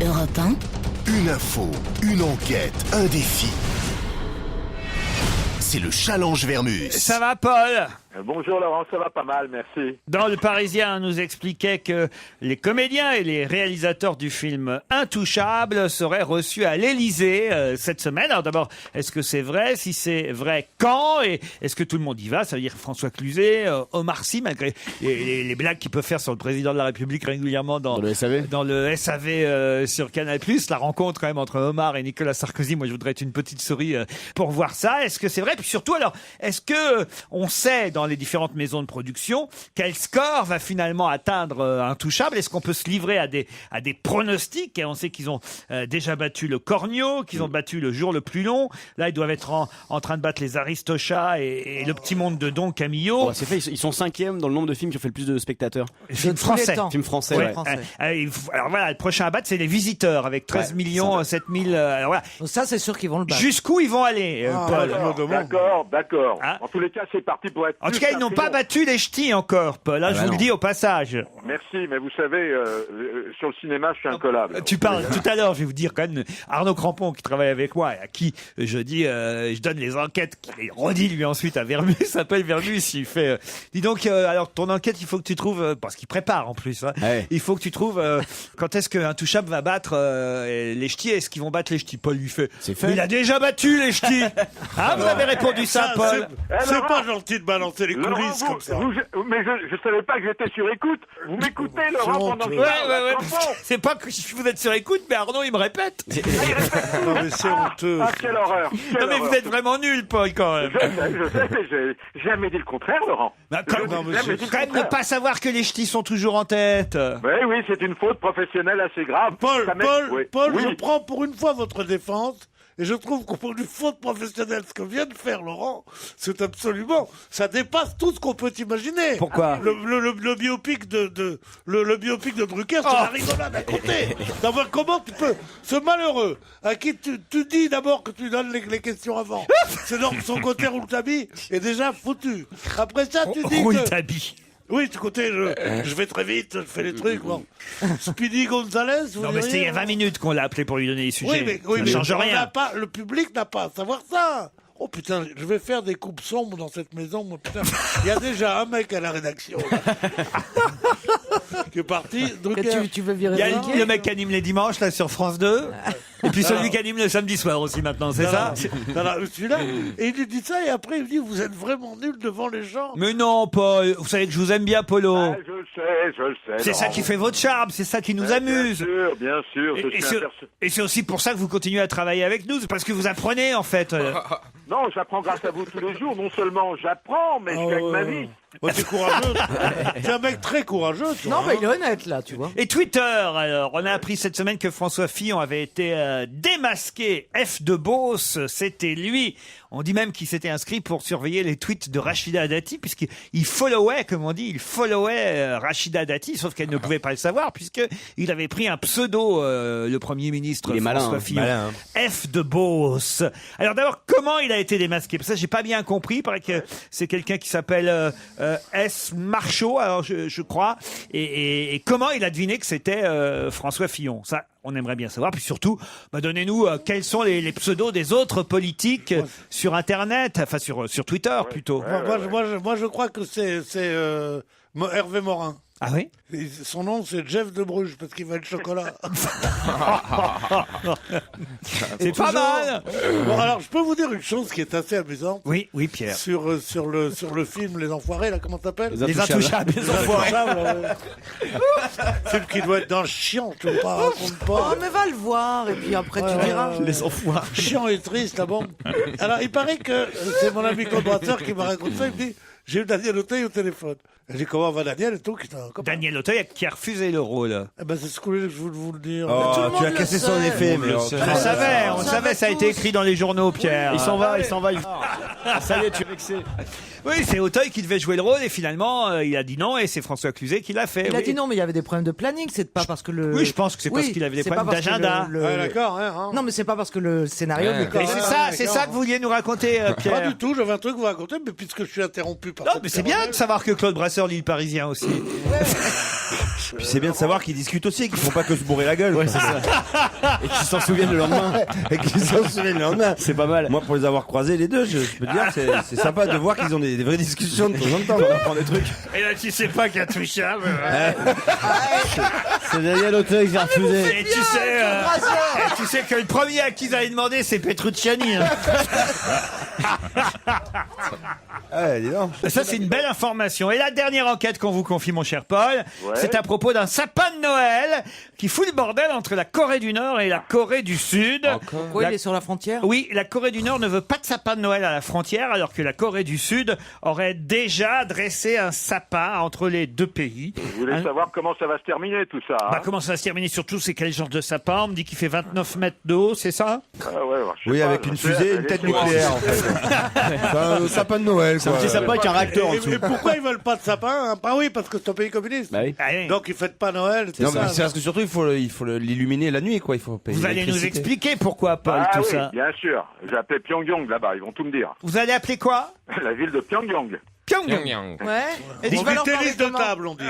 Europe 1. Une info, une enquête, un défi. C'est le Challenge Vermus. Ça va, Paul? Bonjour Laurent, ça va pas mal, merci. Dans Le Parisien, on nous expliquait que les comédiens et les réalisateurs du film Intouchables seraient reçus à l'Élysée cette semaine. Alors d'abord, est-ce que c'est vrai? Si c'est vrai, quand? Et est-ce que tout le monde y va? Ça veut dire François Cluzet, Omar Sy, malgré les blagues qu'il peut faire sur le président de la République régulièrement dans le SAV sur Canal+. La rencontre quand même entre Omar et Nicolas Sarkozy, moi je voudrais être une petite souris pour voir ça. Est-ce que c'est vrai? Puis surtout, alors, est-ce que on sait dans les différentes maisons de production quel score va finalement atteindre Intouchable? Est-ce qu'on peut se livrer à des pronostics? Et on sait qu'ils ont déjà battu le Cornio, qu'ils ont battu Le Jour le plus long. Là, ils doivent être en train de battre les Aristochats et Le Petit Monde de Don Camillo. C'est fait, ils sont 5e dans le nombre de films qui ont fait le plus de spectateurs. Film français. Film français, Ouais. ouais. Alors voilà, le prochain à battre, c'est Les Visiteurs avec 13 millions 7 000. Alors voilà. Donc ça, c'est sûr qu'ils vont le battre. Jusqu'où ils vont aller, Paul? D'accord. Hein En tous les cas, c'est parti pour être... En tout cas, ils n'ont pas battu les ch'tis encore, Paul. Là, je vous le dis au passage. Merci, mais vous savez, sur le cinéma, je suis incollable. Tu parles tout à l'heure, je vais vous dire quand même, Arnaud Crampon qui travaille avec moi, et à qui je dis, je donne les enquêtes, qu'il redit lui ensuite à Vermus, s'appelle Vermus, il fait, dis donc, alors ton enquête, il faut que tu trouves, parce qu'il prépare en plus, hein, Ouais. il faut que tu trouves quand est-ce que Intouchable va battre les ch'tis, est-ce qu'ils vont battre les ch'tis? Paul lui fait, C'est fait. mais il a déjà battu les ch'tis. Ah, vous avez répondu ça, Paul? C'est Laurent, pas gentil de balancer les Laurent, coulisses comme ça. mais je savais pas que j'étais sur écoute. Vous m'écoutez, Laurent, pendant que je Ouais, parle, Crampon. c'est pas que vous êtes sur écoute, mais Arnaud, il me répète. Non mais c'est honteux. Ah, quelle horreur. Non, mais vous êtes vraiment nul, Paul, quand même. Je sais, mais j'ai jamais dit le contraire, Laurent. Bah, Je quand, n'ai jamais dit le quand même ne contraire. pas savoir que les ch'tis sont toujours en tête. Oui, c'est une faute professionnelle assez grave. Paul, Ça m'est- oui. Paul, Oui. je prends pour une fois votre défense. Et je trouve que pour une faute professionnelle, ce que vient de faire Laurent, c'est absolument, ça dépasse tout ce qu'on peut imaginer. Pourquoi? Le biopic le biopic de Drucker, c'est la rigolade à côté. D'abord, comment tu peux, ce malheureux, à qui tu dis d'abord que tu donnes les questions avant, c'est donc son côté Rouletabille est déjà foutu. Après ça, tu dis que... Rouletabille. Oui, du côté, je vais très vite, je fais les trucs, bon. Speedy Gonzalez, vous Non, mais c'était il y a 20 minutes qu'on l'a appelé pour lui donner les sujets. Oui, ça mais change on rien. n'a pas, le public n'a pas à savoir ça. Oh putain, je vais faire des coupes sombres dans cette maison, moi putain. Il y a déjà un mec à la rédaction, là, qui est parti. Et tu veux virer Il y a Drucker le mec qui anime les dimanches, là, sur France 2. Et puis celui qui anime le samedi soir aussi, maintenant, c'est ça? Celui-là. Et il lui dit ça, et après il dit, vous êtes vraiment nul devant les gens. Mais non, Paul. Vous savez que je vous aime bien, Polo. Ah, je le sais. C'est ça Laurent. qui fait votre charme, c'est ça qui nous amuse. Bien sûr. Et c'est aussi pour ça que vous continuez à travailler avec nous, c'est parce que vous apprenez, en fait. Non, j'apprends grâce à vous tous les jours. Non seulement j'apprends, mais je gagne ma vie. Oh, t'es courageux. T'es un mec très courageux, toi. Non, mais il est honnête, là, tu vois. Et Twitter, alors, on a appris cette semaine que François Fillon avait été démasqué. F de Beauce, c'était lui. On dit même qu'il s'était inscrit pour surveiller les tweets de Rachida Dati, puisqu'il followait, comme on dit, il followait Rachida Dati, sauf qu'elle ne pouvait pas le savoir, puisqu'il avait pris un pseudo, le Premier ministre Il est François malin, Fillon. malin, F de Beauce. Alors d'abord, comment il a été démasqué? Parce que ça, j'ai pas bien compris. Il paraît que c'est quelqu'un qui s'appelle S. Marchaud, alors je crois. Et comment il a deviné que c'était François Fillon? Ça, on aimerait bien savoir. Puis surtout, donnez-nous quels sont les pseudos des autres politiques sur Internet, enfin sur Twitter plutôt. Moi, je crois que c'est Hervé Morin. Ah oui? Et son nom, c'est Jeff de Bruges, parce qu'il va être chocolat. C'est pas mal. Bon, alors, je peux vous dire une chose qui est assez amusante. Oui, Pierre. Sur le film Les Enfoirés, là, comment ça s'appelle? Les Intouchables, les enfoirés. Film qui doit être dans le chiant, tu vois, raconte pas. Oh, mais va le voir, et puis après, tu diras. Les enfoirés. Chiant et triste, la bombe. Alors, il paraît que c'est mon ami collaborateur qui m'a raconté ça. Il me dit, j'ai eu Daniel Auteuil au téléphone. J'ai dit, comment va Daniel et tout, qui est un copain. Daniel Auteuil qui a refusé le rôle. Eh ben, c'est ce que je voulais vous le dire. Tout le monde le sait. effet, mais On le savait, ça a été écrit dans les journaux, Pierre. il s'en va. Ça y est, tu es vexé. Oui, c'est Auteuil qui devait jouer le rôle et finalement il a dit non et c'est François Cluzet qui l'a fait. Il a oui. dit non, mais il y avait des problèmes de planning, c'est pas parce que le... Oui, je pense que c'est parce qu'il avait des c'est pas problèmes parce que d'agenda. Ouais, d'accord, hein. Non, mais c'est pas parce que le scénario... Ouais. lui- Et c'est ça que vous vouliez nous raconter, Pas Pierre. du tout, j'avais un truc à vous raconter, mais puisque je suis interrompu par Non, cette mais c'est bien de savoir que Claude Brasseur lit le Parisien aussi. Puis c'est bien de savoir qu'ils discutent aussi, qu'ils font pas que se bourrer la gueule. Ouais, c'est ça. Et qu'ils s'en souviennent le lendemain. Et qu'ils s'en souviennent le lendemain. C'est pas mal. Moi, pour les avoir croisés les deux, je peux te dire que c'est sympa de voir qu'ils ont des vraies discussions de temps en temps. On apprend des trucs. Et là, tu sais pas qu'Intouchable. C'est Daniel Auteuil qui a refusé. Et tu sais que le premier à qui ils allaient demander, c'est Petrucciani. Hein. Ouais, dis donc. Ça, c'est une belle information. Et la dernière enquête qu'on vous confie, mon cher Paul, c'est à propos d'un sapin de Noël qui fout le bordel entre la Corée du Nord et la Corée du Sud. Pourquoi il est sur la frontière? Oui, la Corée du Nord ne veut pas de sapin de Noël à la frontière, alors que la Corée du Sud aurait déjà dressé un sapin entre les deux pays. Je voulais savoir comment ça va se terminer, tout ça. Bah, comment ça va se terminer? Surtout, c'est quel genre de sapin? On me dit qu'il fait 29 mètres de haut, c'est ça? Oui, avec une fusée et une tête nucléaire, en fait. C'est un sapin de Noël, C'est un petit sapin avec un réacteur en dessous. Et pourquoi ils veulent pas de sapin? Bah oui, parce que c'est un pays communiste. Bah oui. Donc ils fêtent pas Noël. Non, mais c'est parce que surtout, il faut l'illuminer la nuit, quoi. Il faut payer Vous allez nous l'électricité. expliquer pourquoi, Paul, Ah tout oui, ça. bien sûr. J'ai appelé Pyongyang là-bas, ils vont tout me dire. Vous allez appeler quoi? La ville de Pyongyang. Pyongyang. Ouais. Et tu On vas dit leur parler tennis de comment? table, on dit.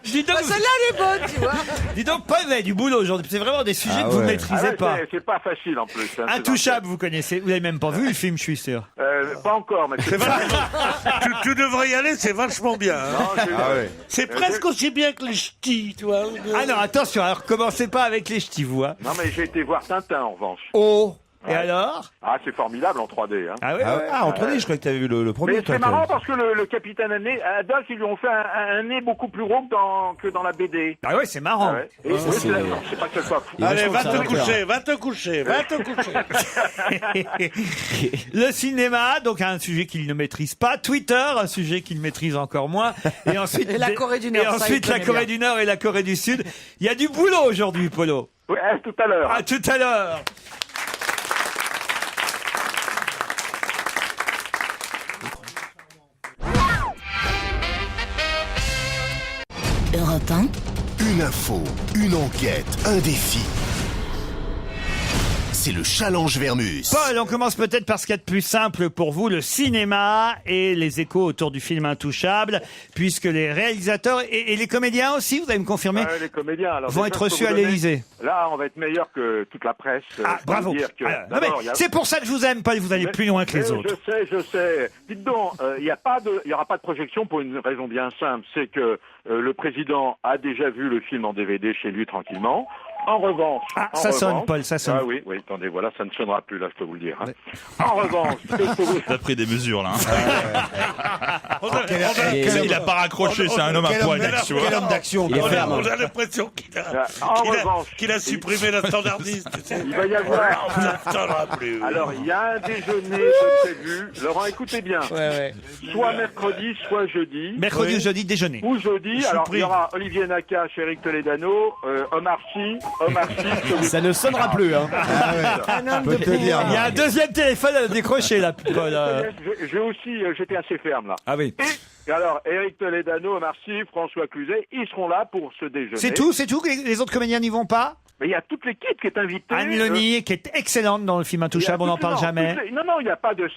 Dis donc, Bah, celle-là, elle est bonne, tu vois. dis donc, Paul, vous avez du boulot aujourd'hui. C'est vraiment des sujets que vous ne maîtrisez pas. C'est pas facile en plus. Hein, Intouchable, vous connaissez. Vous l'avez même pas vu le film, je suis sûr. Pas encore, mais c'est Tu devrais y aller, c'est vachement bien. Hein. Non, j'ai- C'est presque aussi bien que les ch'tis, tu vois. Ah non, attention, alors commencez pas avec les ch'tis, vous. Hein. Non, mais j'ai été voir Tintin en revanche. Oh. Et Ouais. alors? Ah, c'est formidable en 3D. Hein. Ah oui, En 3D, je croyais que tu avais vu le premier. Mais c'est marrant parce que le capitaine Haddock, ils lui ont fait un nez beaucoup plus rond que dans la BD. Ah ouais, c'est marrant. Ah ouais. Et oui, c'est pas que ce soit fou. Allez, va ça te va coucher, va te coucher, va te coucher. Le cinéma, donc un sujet qu'il ne maîtrise pas. Twitter, un sujet qu'il maîtrise encore moins. Et ensuite, Et la Corée du Nord, Et ça, ensuite il la connaît Corée bien. du Nord et la Corée du Sud. Il y a du boulot aujourd'hui, Polo. Ouais, tout à l'heure. À tout à l'heure. Europe 1. Une info, une enquête, un défi. C'est le challenge Vermus. Paul, on commence peut-être par ce qu'il y a de plus simple pour vous, le cinéma et les échos autour du film Intouchable, puisque les réalisateurs et les comédiens aussi, vous allez me confirmer, Les comédiens alors, vont déjà, être je peux reçus vous à donner- l'Élysée. Là, on va être meilleur que toute la presse. Ah, Je peux bravo. vous dire que, Ah, non, mais d'abord, il y a- c'est pour ça que je vous aime, Paul, vous allez plus loin que les autres. Je sais. Dites donc, il n'y aura pas de projection pour une raison bien simple, c'est que le président a déjà vu le film en DVD chez lui tranquillement. En revanche, Ah, ça sonne, Paul, ça sonne. Ah oui, attendez, voilà, ça ne sonnera plus là, je peux vous le dire. Hein. En revanche, ce que je peux vous- T'as pris des mesures là. On Il a pas raccroché, c'est un homme à poil d'action. Quel homme d'action. Il est ferme. a l'impression En revanche, qu'il a supprimé la standardiste. Tu sais. il va y avoir... Ça ne sonnera plus. Alors, il y a un déjeuner de prévu. Laurent, écoutez bien. Soit mercredi, soit jeudi. Mercredi ou jeudi, déjeuner. Ou jeudi, alors il y aura Olivier Nakache, Eric Toledano, Omar Sy, Ça ne sonnera plus, hein. Un homme Peut de te dire. Il y a un deuxième téléphone à décrocher là, Paul. J'ai aussi, j'étais assez ferme là. Ah oui. Et alors, Eric Toledano, Omar Sy, François Cluzet, ils seront là pour ce déjeuner. C'est tout, les autres comédiens n'y vont pas? Mais il y a toute l'équipe qui est invitée. Anne Leni, qui est excellente dans le film Intouchable, on n'en parle jamais. Non, il n'y a pas de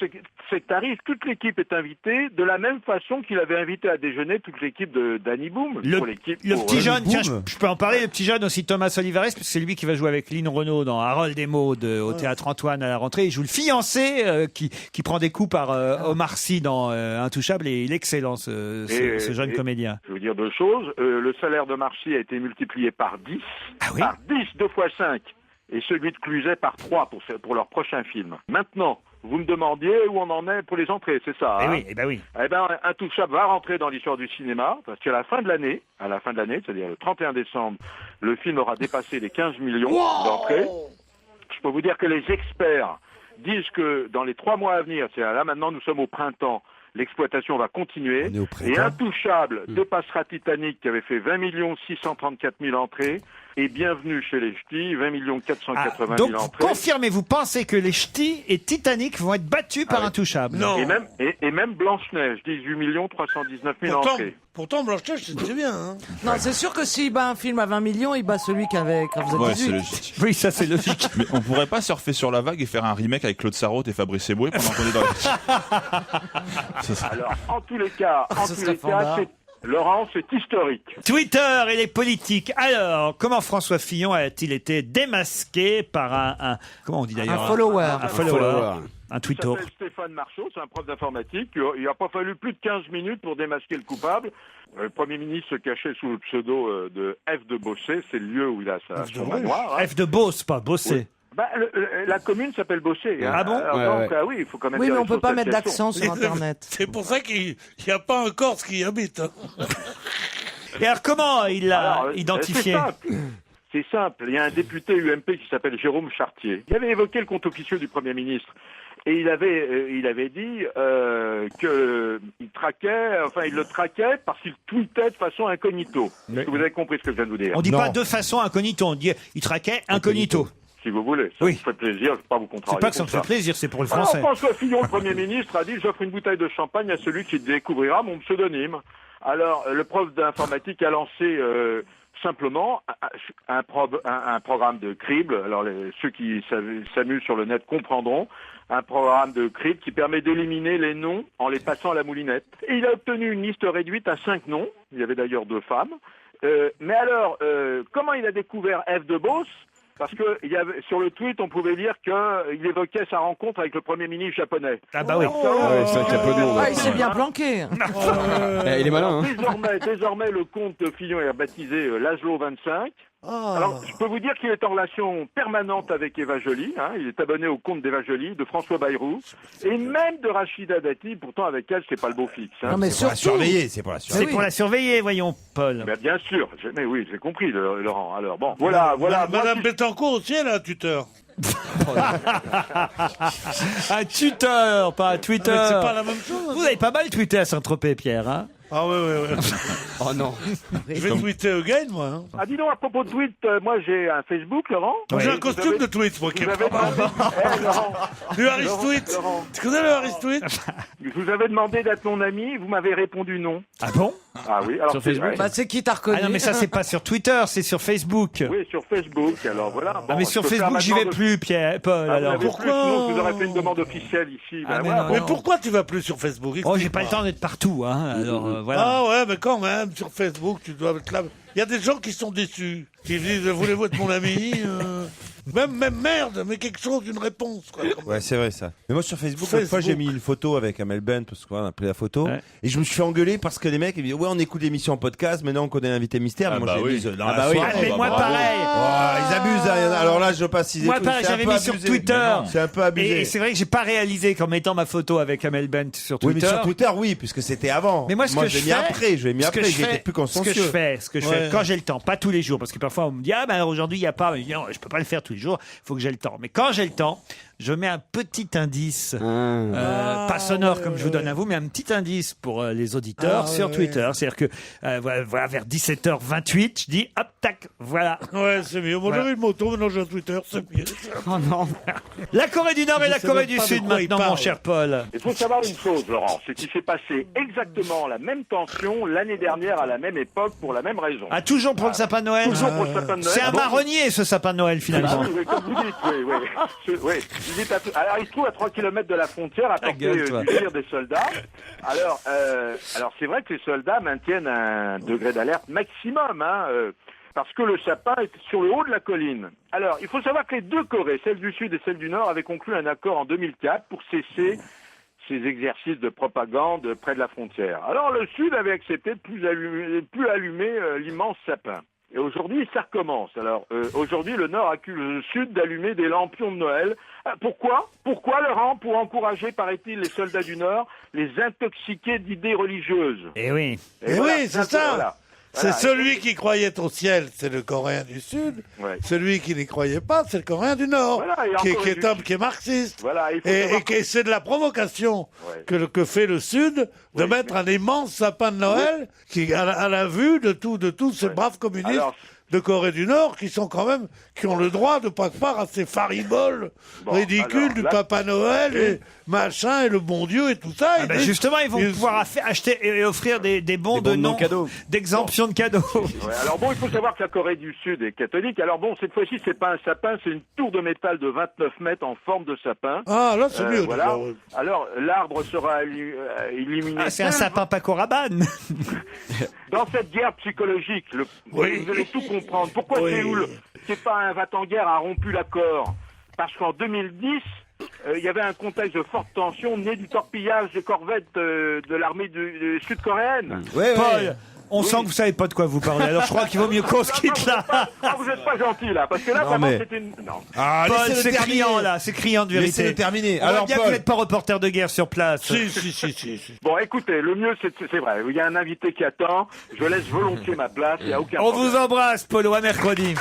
sectarisme. Toute l'équipe est invitée de la même façon qu'il avait invité à déjeuner toute l'équipe de Danny Boom. Le petit jeune, Boom. tiens, je peux en parler, le petit jeune aussi, Thomas Olivares, parce que c'est lui qui va jouer avec Lynn Renaud dans Harold et Maude au Théâtre Antoine à la rentrée. Il joue le fiancé qui prend des coups par Omar Sy dans Intouchable et il est excellent, ce jeune comédien. Je veux dire deux choses. Le salaire de Marcy a été multiplié par 10. Ah oui? Par 10, 2 fois 5. Et celui de Cluzet par 3 pour leur prochain film. Maintenant, vous me demandiez où on en est pour les entrées, c'est ça? Eh hein oui, eh ben oui. Eh ben, Intouchable va rentrer dans l'histoire du cinéma, parce qu'à la fin de l'année, c'est-à-dire le 31 décembre, le film aura dépassé les 15 millions d'entrées. Je peux vous dire que les experts disent que dans les 3 mois à venir, c'est-à-dire là maintenant nous sommes au printemps, l'exploitation va continuer. On est au printemps. Et Intouchable dépassera Titanic qui avait fait 20 634 000 entrées. Et bienvenue chez les Ch'tis, 20 480 donc, 000 entrées. confirmez, vous pensez que les Ch'tis et Titanic vont être battus par Intouchable? Non. Et même Blanche-Neige, 18 319 000 entrées. Pourtant, Blanche-Neige, c'est bien. Hein. Non, c'est sûr que s'il bat un film à 20 millions, il bat celui quand vous êtes Ouais, 18. c'est logique. Oui, ça c'est logique. Mais on pourrait pas surfer sur la vague et faire un remake avec Claude Sarraute et Fabrice Eboué pendant qu'on est dans Alors, en tous les cas, Ce serait fandard. Laurent, c'est historique. Twitter et les politiques. Alors, comment François Fillon a-t-il été démasqué par un comment on dit d'ailleurs Un follower. Un follower. Un Il tweeto. s'appelle Stéphane Marceau, c'est un prof d'informatique. Il n'a pas fallu plus de 15 minutes pour démasquer le coupable. Le Premier ministre se cachait sous le pseudo de F de Bossé, c'est le lieu où il a son manoir. F de Beauce, pas Bossé. Bah, la commune s'appelle Bossé. Ah bon? Donc, oui, il faut quand même Oui, dire mais on les peut choses pas telles mettre qu'elles d'accent sont. sur Internet. C'est pour ça qu'il n'y a pas un Corse qui y habite. Hein. Et alors, comment il l'a Alors, identifié? C'est simple. Il y a un député UMP qui s'appelle Jérôme Chartier. Il avait évoqué le compte officieux du Premier ministre. Et il avait dit qu'il le traquait parce qu'il tweetait de façon incognito. Est-ce que vous avez compris ce que je viens de vous dire? On dit pas de façon incognito, on dit il traquait incognito. Si vous voulez. Ça Oui. me fait plaisir, je ne vais pas vous contrarier. C'est pas que ça me pour fait plaisir, c'est pour le Alors, français. François Fillon, le Premier ministre, a dit « J'offre une bouteille de champagne à celui qui découvrira mon pseudonyme ». Alors, le prof d'informatique a lancé simplement un programme de crible. Alors, ceux qui s'amusent sur le net comprendront. Un programme de crible qui permet d'éliminer les noms en les passant à la moulinette. Et il a obtenu une liste réduite à 5 noms. Il y avait d'ailleurs 2 femmes. Mais alors, comment il a découvert F de Beauce? Parce que sur le tweet, on pouvait lire qu'il évoquait sa rencontre avec le Premier ministre japonais. Ah bah oui. c'est vrai qu'il y a peu de monde. Ah, il s'est bien planqué. Il est malin, hein. Désormais, le compte Fillon est baptisé Laszlo 25. Alors, je peux vous dire qu'il est en relation permanente avec Eva Joly. Il est abonné au compte d'Eva Joly, de François Bayrou, et même de Rachida Dati. Pourtant, avec elle, c'est pas le beau fixe. Non, mais C'est pour la surtout, surveiller, c'est pour la C'est surveiller. pour la surveiller, voyons, Paul. Mais bien sûr. Mais oui, j'ai compris, Laurent. Alors bon, voilà. Moi, Madame Bettencourt aussi, elle a un tuteur. Un tuteur, pas un Twitter. Mais c'est pas la même chose. Vous avez pas mal tweeté à Saint-Tropez, Pierre, hein? Ah ouais. Oh non. Je vais tweeter again, moi. Hein. Ah, dis donc, à propos de tweet, moi j'ai un Facebook, Laurent. Moi, j'ai un Vous costume avez- de tweet, moi, qui est Vous avez pas mal. demandé... Laurent, Le Harris Laurent, Tweet. Laurent. Tu connais le Harris Tweet? je vous avais demandé d'être mon ami, vous m'avez répondu non. Ah bon? Ah oui, alors Sur c'est Facebook vrai. bah, c'est qui t'a reconnu? Ah non, mais ça, c'est pas sur Twitter, c'est sur Facebook. Oui, sur Facebook, alors voilà. Ah, Bon, mais je sur peux faire Facebook, j'y vais maintenant plus, Pierre, Paul, Ah, vous alors. n'avez Pourquoi plus, sinon, je vous aurais fait une demande officielle ici. Ah, Ben, mais voilà. non. Mais pourquoi tu vas plus sur Facebook? Oh, j'ai Explique-moi. pas le temps d'être partout, hein, alors voilà. Ah ouais, mais quand même, sur Facebook, tu dois être là. Il y a des gens qui sont déçus, qui disent voulez-vous être mon ami même merde, mais quelque chose, une réponse. Quoi. Ouais, c'est vrai ça. Mais moi sur Facebook, une fois j'ai mis une photo avec Amel Bent parce qu'on a appelé la photo Ouais. et je me suis fait engueuler parce que les mecs ils me disent ouais on écoute l'émission en podcast, maintenant on connaît l'invité mystère. Ah Mais moi bah je l'ai oui. mise dans Ah la bah oui. soirée. Ah, mais moi, bravo. pareil. Oh, ils abusent. Hein. Alors là je passe. Moi, pareil, j'avais mis sur Twitter. C'est un peu abusé. Et c'est vrai que j'ai pas réalisé qu'en mettant ma photo avec Amel Bent sur Oui, mais Twitter. sur Twitter, oui, puisque c'était avant. Mais moi, ce que je je l'ai mis fais, après, je l'ai mis ce que après, je j'étais fais- plus Ce que consciencieux. je fais, Ouais. quand j'ai le temps, pas tous les jours, parce que parfois on me dit ah ben aujourd'hui il y a pas, je dis, non, je peux pas le faire tous les jours, il faut que j'ai le temps. Mais quand j'ai le temps, je mets un petit indice, pas sonore comme je vous donne à vous, mais un petit indice pour les auditeurs sur Twitter. C'est-à-dire que voilà, vers 17h28, je dis hop tac, voilà. Ouais, c'est mieux. Moi, Voilà. j'avais une moto, maintenant j'ai un Twitter, c'est mieux. Oh non. La Corée du Nord et Je la sais Corée même du pas de Sud quoi il maintenant, mon parle. cher Paul. Il faut savoir une chose, Laurent, c'est qu'il s'est passé exactement la même tension l'année dernière à la même époque pour la même raison. Ah, toujours pour le sapin de Noël. Toujours pour le sapin de Noël. C'est un Ah bon marronnier ce sapin de Noël Ah finalement. oui, oui, comme vous dites, oui. Il est alors, il se trouve à 3 km de la frontière, à portée gueule, toi. du tir des soldats. Alors c'est vrai que les soldats maintiennent un degré d'alerte maximum, parce que le sapin est sur le haut de la colline. Alors, il faut savoir que les deux Corées, celle du Sud et celle du Nord, avaient conclu un accord en 2004 pour cesser ces exercices de propagande près de la frontière. Alors, le Sud avait accepté de plus allumer l'immense sapin. Et aujourd'hui, ça recommence. Alors, aujourd'hui, le Nord accuse le Sud d'allumer des lampions de Noël. Pourquoi, Laurent? Pour encourager, paraît-il, les soldats du Nord, les intoxiquer d'idées religieuses. Eh oui. Eh voilà, oui, c'est ça. voilà. C'est Voilà. celui qui croyait au ciel, c'est le Coréen du Sud. Ouais. Celui qui n'y croyait pas, c'est le Coréen du Nord, Voilà, et qui encore est homme, qui est marxiste. Voilà, il faut savoir Et c'est de la provocation Ouais. que fait le Sud de Oui, mettre un immense sapin de Noël qui à la vue de tous ces braves communistes Alors, de Corée du Nord qui ont le droit de pas croire à ces fariboles ridicules alors, du là- Papa Noël et machin et le bon Dieu et tout ça. Ah ben justement, ils vont pouvoir acheter et offrir des bons de non d'exemption de cadeaux. Ouais, alors bon, il faut savoir que la Corée du Sud est catholique. Alors bon, cette fois-ci, c'est pas un sapin, c'est une tour de métal de 29 mètres en forme de sapin. Ah, là, c'est mieux. Voilà. déjà. Alors, l'arbre sera illuminé. Ah, c'est un sapin Paco Rabanne. Dans cette guerre psychologique, vous allez tout comprendre. Pourquoi Séoul, c'est pas un va-t-en-guerre, a rompu l'accord? Parce qu'en 2010, il y avait un contexte de forte tension né du torpillage des corvettes de l'armée sud-coréenne. Paul, on sent que vous savez pas de quoi vous parlez. Alors je crois qu'il vaut mieux qu'on se quitte là. Vous n'êtes pas gentil là, parce que là, Non, vraiment, mais- c'était une... Non. Ah, Paul, laissez-le c'est terminer. criant là, c'est criant de vérité. Laissez-le terminer. On voit Alors, bien que Paul. vous n'êtes pas reporter de guerre sur place. Si. Bon, écoutez, le mieux, c'est vrai. Il y a un invité qui attend. Je laisse volontiers ma place. Il n'y a aucun On problème. vous embrasse, Polo, à mercredi.